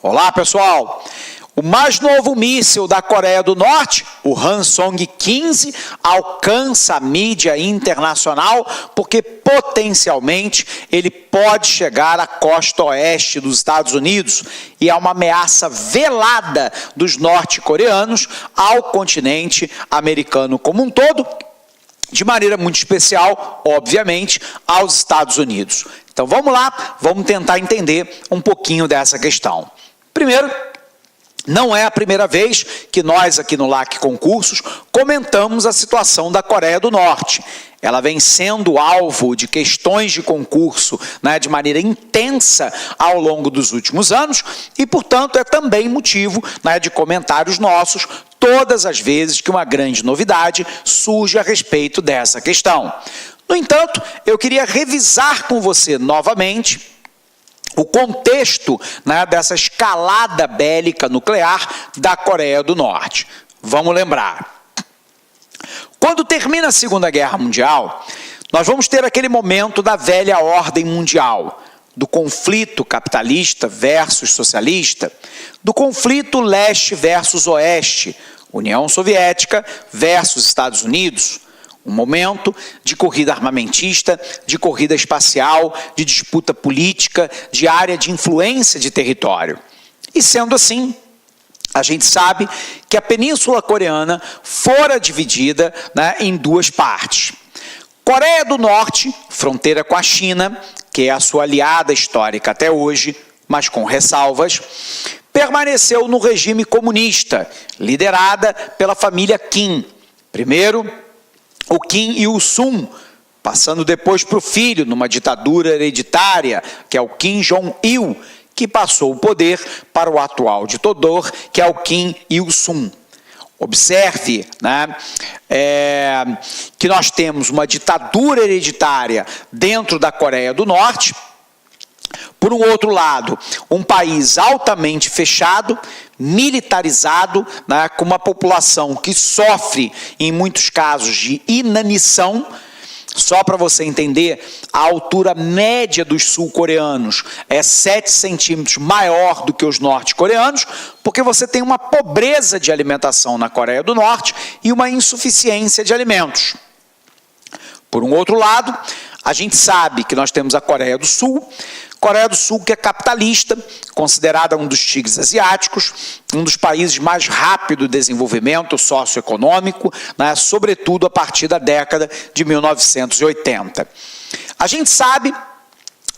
Olá, pessoal! O mais novo míssil da Coreia do Norte, o Hwasong-15, alcança a mídia internacional porque potencialmente ele pode chegar à costa oeste dos Estados Unidos e é uma ameaça velada dos norte-coreanos ao continente americano como um todo, de maneira muito especial, obviamente, aos Estados Unidos. Então vamos lá, vamos tentar entender um pouquinho dessa questão. Primeiro, não é a primeira vez que nós aqui no LAC Concursos comentamos a situação da Coreia do Norte. Ela vem sendo alvo de questões de concurso, de maneira intensa ao longo dos últimos anos e, portanto, é também motivo de comentários nossos todas as vezes que uma grande novidade surge a respeito dessa questão. No entanto, eu queria revisar com você novamente o contexto dessa escalada bélica nuclear da Coreia do Norte. Vamos lembrar. Quando termina a Segunda Guerra Mundial, nós vamos ter aquele momento da velha ordem mundial, do conflito capitalista versus socialista, do conflito leste versus oeste, União Soviética versus Estados Unidos, um momento de corrida armamentista, de corrida espacial, de disputa política, de área de influência de território. E sendo assim, a gente sabe que a Península Coreana fora dividida em duas partes. Coreia do Norte, fronteira com a China, que é a sua aliada histórica até hoje, mas com ressalvas, permaneceu no regime comunista, liderada pela família Kim. Primeiro, o Kim Il-sung, passando depois para o filho, numa ditadura hereditária, que é o Kim Jong-il, que passou o poder para o atual ditador, que é o Kim Il-sung. Observe que nós temos uma ditadura hereditária dentro da Coreia do Norte. Por um outro lado, um país altamente fechado, militarizado, com uma população que sofre, em muitos casos, de inanição. Só para você entender, a altura média dos sul-coreanos é 7 centímetros maior do que os norte-coreanos, porque você tem uma pobreza de alimentação na Coreia do Norte e uma insuficiência de alimentos. Por um outro lado, a gente sabe que nós temos a Coreia do Sul que é capitalista, considerada um dos tigres asiáticos, um dos países mais rápido desenvolvimento socioeconômico, sobretudo a partir da década de 1980. A gente sabe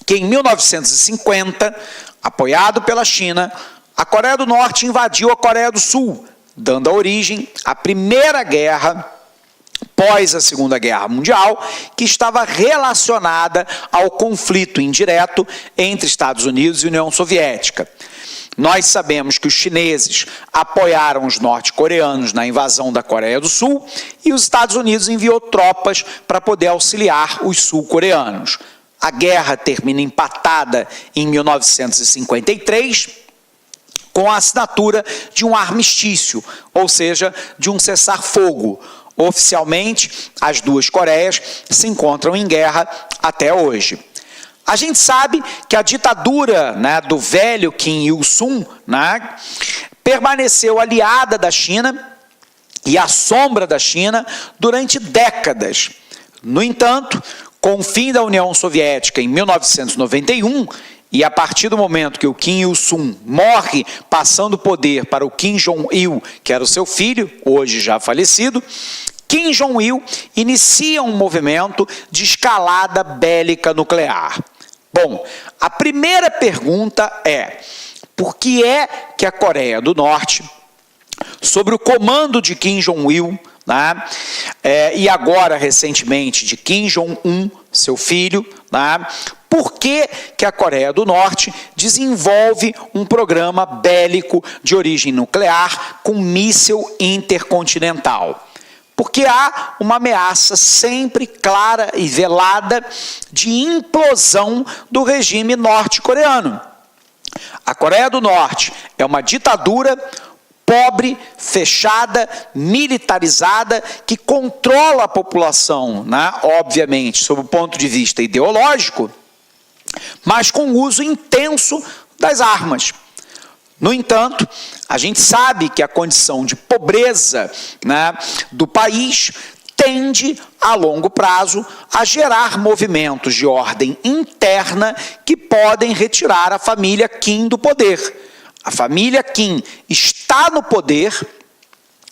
que em 1950, apoiado pela China, a Coreia do Norte invadiu a Coreia do Sul, dando origem à Primeira Guerra pós a Segunda Guerra Mundial, que estava relacionada ao conflito indireto entre Estados Unidos e União Soviética. Nós sabemos que os chineses apoiaram os norte-coreanos na invasão da Coreia do Sul e os Estados Unidos enviou tropas para poder auxiliar os sul-coreanos. A guerra termina empatada em 1953, com a assinatura de um armistício, ou seja, de um cessar-fogo. Oficialmente, as duas Coreias se encontram em guerra até hoje. A gente sabe que a ditadura do velho Kim Il-sung permaneceu aliada da China e à sombra da China durante décadas. No entanto, com o fim da União Soviética em 1991, e a partir do momento que o Kim Il-sung morre, passando o poder para o Kim Jong-il, que era o seu filho, hoje já falecido, Kim Jong-il inicia um movimento de escalada bélica nuclear. Bom, a primeira pergunta é: por que é que a Coreia do Norte, sob o comando de Kim Jong-il, e agora recentemente de Kim Jong-un, seu filho, por que que a Coreia do Norte desenvolve um programa bélico de origem nuclear com míssil intercontinental? Porque há uma ameaça sempre clara e velada de implosão do regime norte-coreano. A Coreia do Norte é uma ditadura pobre, fechada, militarizada, que controla a população, obviamente, sob o ponto de vista ideológico, mas com uso intenso das armas. No entanto, a gente sabe que a condição de pobreza, né, do país tende, a longo prazo, a gerar movimentos de ordem interna que podem retirar a família Kim do poder. A família Kim está no poder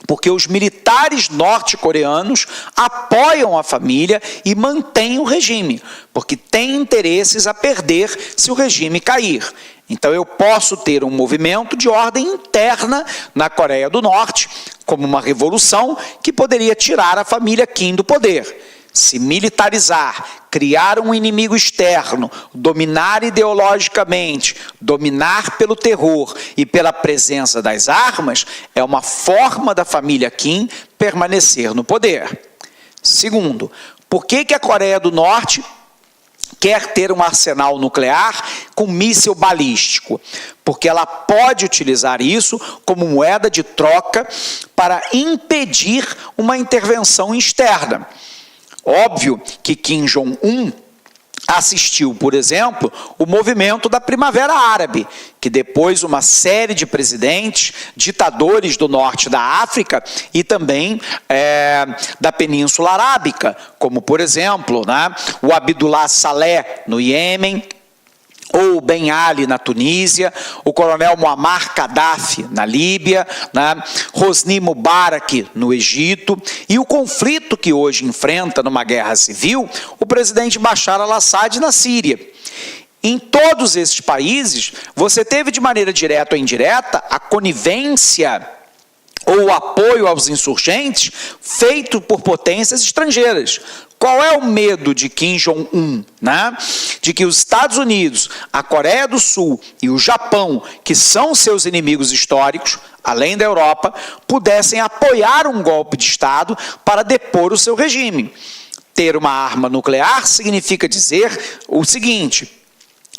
porque os militares norte-coreanos apoiam a família e mantêm o regime, porque têm interesses a perder se o regime cair. Então eu posso ter um movimento de ordem interna na Coreia do Norte, como uma revolução que poderia tirar a família Kim do poder. Se militarizar, criar um inimigo externo, dominar ideologicamente, dominar pelo terror e pela presença das armas, é uma forma da família Kim permanecer no poder. Segundo, por que a Coreia do Norte quer ter um arsenal nuclear com míssil balístico? Porque ela pode utilizar isso como moeda de troca para impedir uma intervenção externa. Óbvio que Kim Jong-un assistiu, por exemplo, o movimento da Primavera Árabe, que depois uma série de presidentes, ditadores do norte da África e também da Península Arábica, como, por exemplo, né, o Abdullah Saleh no Iêmen, ou Ben Ali na Tunísia, o coronel Muammar Gaddafi na Líbia, né, Hosni Mubarak no Egito, e o conflito que hoje enfrenta numa guerra civil, o presidente Bashar al-Assad na Síria. Em todos esses países, você teve de maneira direta ou indireta a conivência ou o apoio aos insurgentes feito por potências estrangeiras. Qual é o medo de Kim Jong-un, né? De que os Estados Unidos, a Coreia do Sul e o Japão, que são seus inimigos históricos, além da Europa, pudessem apoiar um golpe de Estado para depor o seu regime. Ter uma arma nuclear significa dizer o seguinte: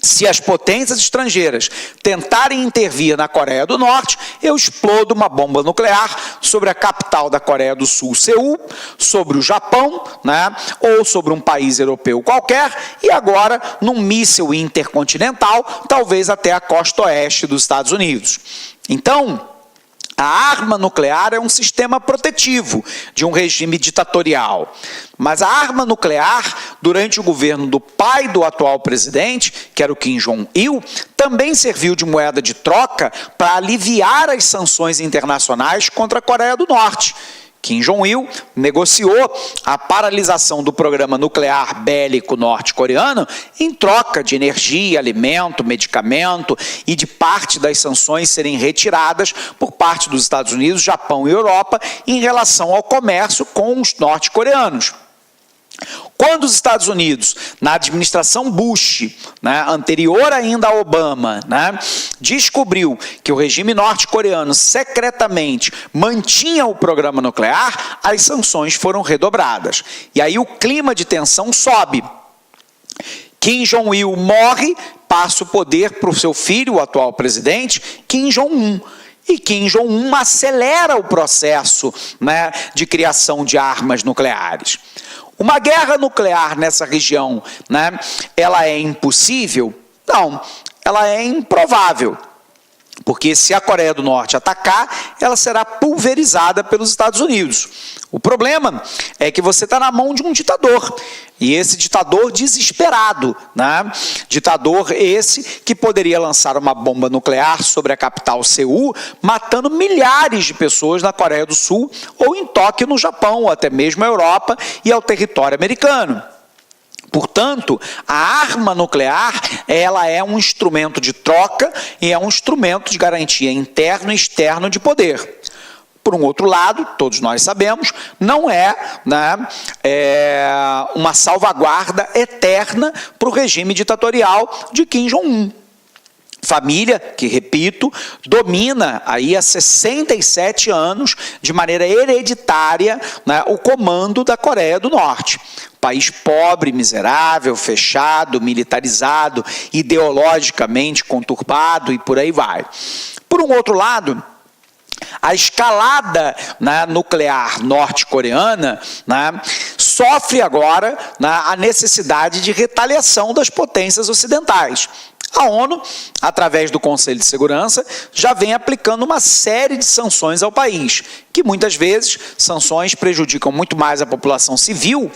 se as potências estrangeiras tentarem intervir na Coreia do Norte, eu explodo uma bomba nuclear sobre a capital da Coreia do Sul, Seul, sobre o Japão, né, ou sobre um país europeu qualquer, e agora num míssil intercontinental, talvez até a costa oeste dos Estados Unidos. Então, a arma nuclear é um sistema protetivo de um regime ditatorial. Mas a arma nuclear, durante o governo do pai do atual presidente, que era o Kim Jong-il, também serviu de moeda de troca para aliviar as sanções internacionais contra a Coreia do Norte. Kim Jong-il negociou a paralisação do programa nuclear bélico norte-coreano em troca de energia, alimento, medicamento e de parte das sanções serem retiradas por parte dos Estados Unidos, Japão e Europa em relação ao comércio com os norte-coreanos. Quando os Estados Unidos, na administração Bush, né, anterior ainda a Obama, né, descobriu que o regime norte-coreano secretamente mantinha o programa nuclear, as sanções foram redobradas. E aí o clima de tensão sobe. Kim Jong-il morre, passa o poder para o seu filho, o atual presidente, Kim Jong-un. E Kim Jong-un acelera o processo, né, de criação de armas nucleares. Uma guerra nuclear nessa região, né, ela é impossível? Não, ela é improvável. Porque se a Coreia do Norte atacar, ela será pulverizada pelos Estados Unidos. O problema é que você está na mão de um ditador. E esse ditador desesperado, né? Ditador esse que poderia lançar uma bomba nuclear sobre a capital Seul, matando milhares de pessoas na Coreia do Sul ou em Tóquio, no Japão, ou até mesmo a Europa e ao território americano. Portanto, a arma nuclear, ela é um instrumento de troca e é um instrumento de garantia interno e externo de poder. Por um outro lado, todos nós sabemos, não é, né, uma salvaguarda eterna para o regime ditatorial de Kim Jong-un. Família, que, repito, domina aí há 67 anos, de maneira hereditária, né, o comando da Coreia do Norte. País pobre, miserável, fechado, militarizado, ideologicamente conturbado e por aí vai. Por um outro lado, a escalada, né, nuclear norte-coreana, né, sofre agora, né, a necessidade de retaliação das potências ocidentais. A ONU, através do Conselho de Segurança, já vem aplicando uma série de sanções ao país, que muitas vezes sanções prejudicam muito mais a população civil,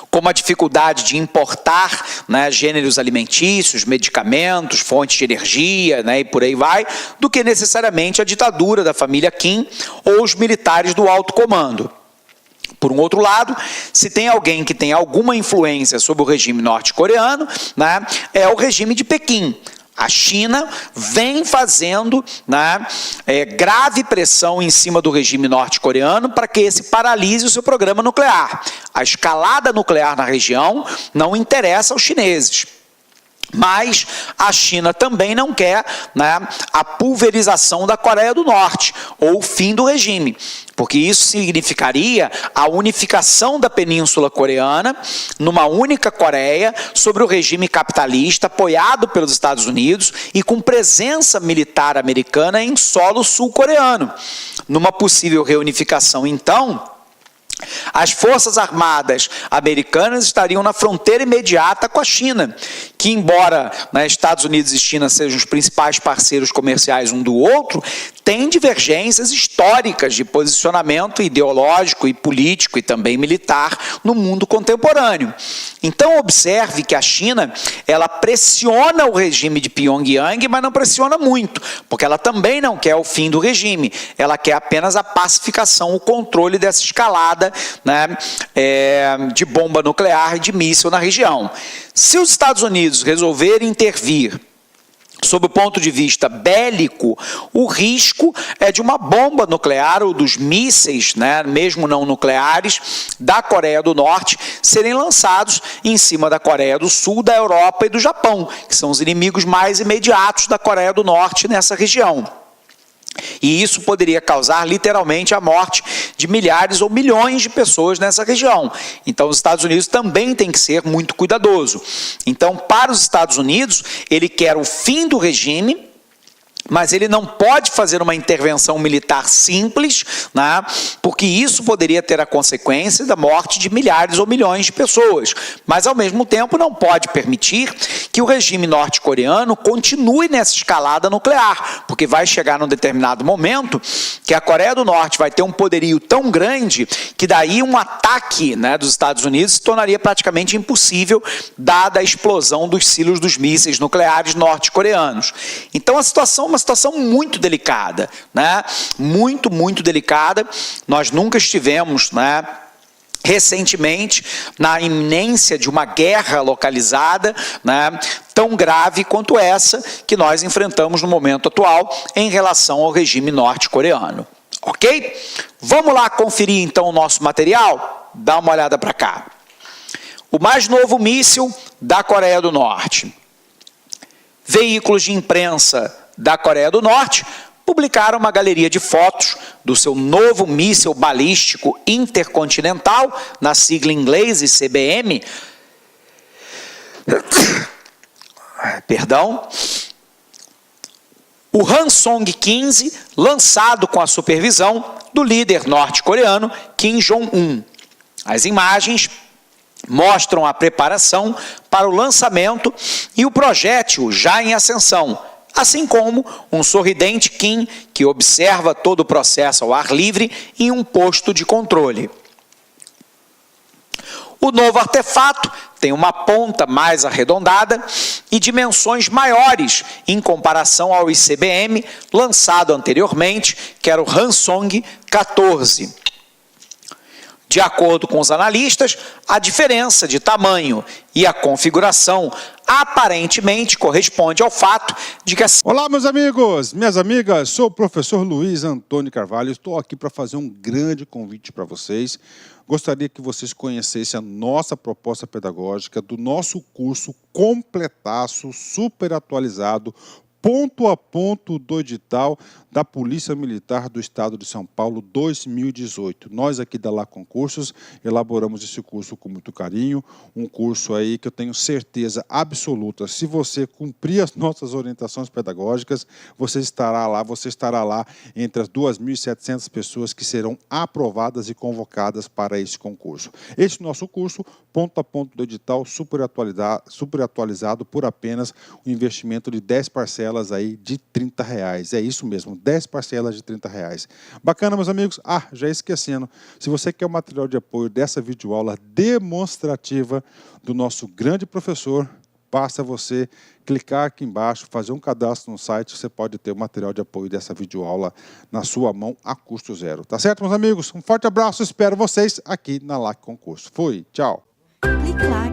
como a dificuldade de importar, né, gêneros alimentícios, medicamentos, fontes de energia, né, e por aí vai, do que necessariamente a ditadura da família Kim ou os militares do alto comando. Por um outro lado, se tem alguém que tem alguma influência sobre o regime norte-coreano, né, é o regime de Pequim. A China vem fazendo, né, grave pressão em cima do regime norte-coreano para que esse paralise o seu programa nuclear. A escalada nuclear na região não interessa aos chineses. Mas a China também não quer, né, a pulverização da Coreia do Norte, ou o fim do regime, porque isso significaria a unificação da Península Coreana numa única Coreia sobre o regime capitalista apoiado pelos Estados Unidos e com presença militar americana em solo sul-coreano. Numa possível reunificação, então, as forças armadas americanas estariam na fronteira imediata com a China, que embora, né, Estados Unidos e China sejam os principais parceiros comerciais um do outro, tem divergências históricas de posicionamento ideológico e político e também militar no mundo contemporâneo. Então observe que a China, ela pressiona o regime de Pyongyang, mas não pressiona muito, porque ela também não quer o fim do regime, ela quer apenas a pacificação, o controle dessa escalada, né, de bomba nuclear e de míssil na região. Se os Estados Unidos resolverem intervir sob o ponto de vista bélico, o risco é de uma bomba nuclear ou dos mísseis, né, mesmo não nucleares, da Coreia do Norte serem lançados em cima da Coreia do Sul, da Europa e do Japão, que são os inimigos mais imediatos da Coreia do Norte nessa região. E isso poderia causar literalmente a morte de milhares ou milhões de pessoas nessa região. Então os Estados Unidos também tem que ser muito cuidadoso. Então, para os Estados Unidos, ele quer o fim do regime, mas ele não pode fazer uma intervenção militar simples, né, porque isso poderia ter a consequência da morte de milhares ou milhões de pessoas. Mas, ao mesmo tempo, não pode permitir que o regime norte-coreano continue nessa escalada nuclear, porque vai chegar num determinado momento que a Coreia do Norte vai ter um poderio tão grande que daí um ataque, né, dos Estados Unidos se tornaria praticamente impossível, dada a explosão dos silos dos mísseis nucleares norte-coreanos. Então, a situação é uma situação muito delicada, né? Muito, muito delicada. Nós nunca estivemos, né, recentemente na iminência de uma guerra localizada, né, tão grave quanto essa que nós enfrentamos no momento atual em relação ao regime norte-coreano. Ok? Vamos lá conferir então o nosso material? Dá uma olhada para cá. O mais novo míssil da Coreia do Norte. Veículos de imprensa da Coreia do Norte publicaram uma galeria de fotos do seu novo míssil balístico intercontinental, na sigla em inglês ICBM, o Hwasong-15, lançado com a supervisão do líder norte-coreano Kim Jong-un. As imagens mostram a preparação para o lançamento e o projétil já em ascensão, assim como um sorridente Kim que observa todo o processo ao ar livre em um posto de controle. O novo artefato tem uma ponta mais arredondada e dimensões maiores em comparação ao ICBM lançado anteriormente, que era o Hwasong-14. De acordo com os analistas, a diferença de tamanho e a configuração aparentemente corresponde ao fato de que a... Olá, meus amigos, minhas amigas, sou o professor Luiz Antônio Carvalho, estou aqui para fazer um grande convite para vocês. Gostaria que vocês conhecessem a nossa proposta pedagógica do nosso curso completaço, super atualizado, ponto a ponto do edital da Polícia Militar do Estado de São Paulo 2018. Nós aqui da Lá Concursos elaboramos esse curso com muito carinho, um curso aí que eu tenho certeza absoluta, se você cumprir as nossas orientações pedagógicas, você estará lá entre as 2.700 pessoas que serão aprovadas e convocadas para esse concurso. Este nosso curso, ponto a ponto do edital, super atualizado por apenas um investimento de 10 parcelas aí de R$30. É isso mesmo, 10 parcelas de R$30. Bacana, meus amigos? Já esquecendo, se você quer o material de apoio dessa videoaula demonstrativa do nosso grande professor, basta você clicar aqui embaixo, fazer um cadastro no site, você pode ter o material de apoio dessa videoaula na sua mão a custo zero. Tá certo, meus amigos? Um forte abraço, espero vocês aqui na LAC Concurso. Fui, tchau! Clique lá.